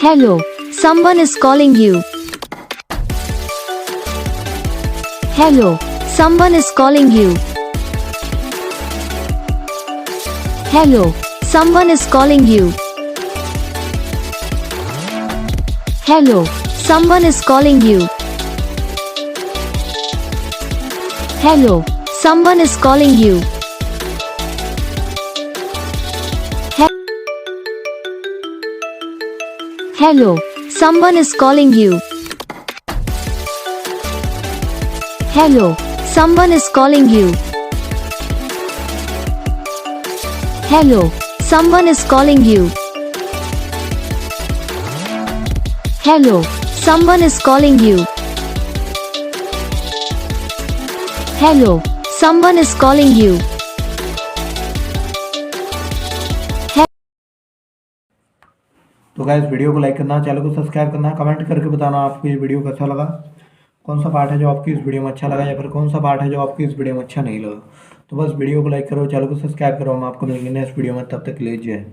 Hello, someone is calling you. Hello, someone is calling you. Hello, someone is calling you. Hello, someone is calling you. Hello, someone is calling you. Hello, someone is calling you. Hello, someone is calling you. Hello, someone is calling you. Hello, someone is calling you. Hello, someone is calling you. तो guys video को like करना, channel को subscribe करना, comment करके बताना आपको ये video कैसा लगा, कौन सा पार्ट है जो आपकी इस वीडियो में अच्छा लगा या फिर कौन सा पार्ट है जो आपकी इस वीडियो में अच्छा नहीं लगा। तो बस वीडियो को लाइक करो, चैनल को सब्सक्राइब करो। हम आपको मिलेंगे नेक्स्ट वीडियो में, तब तक के लिए जय।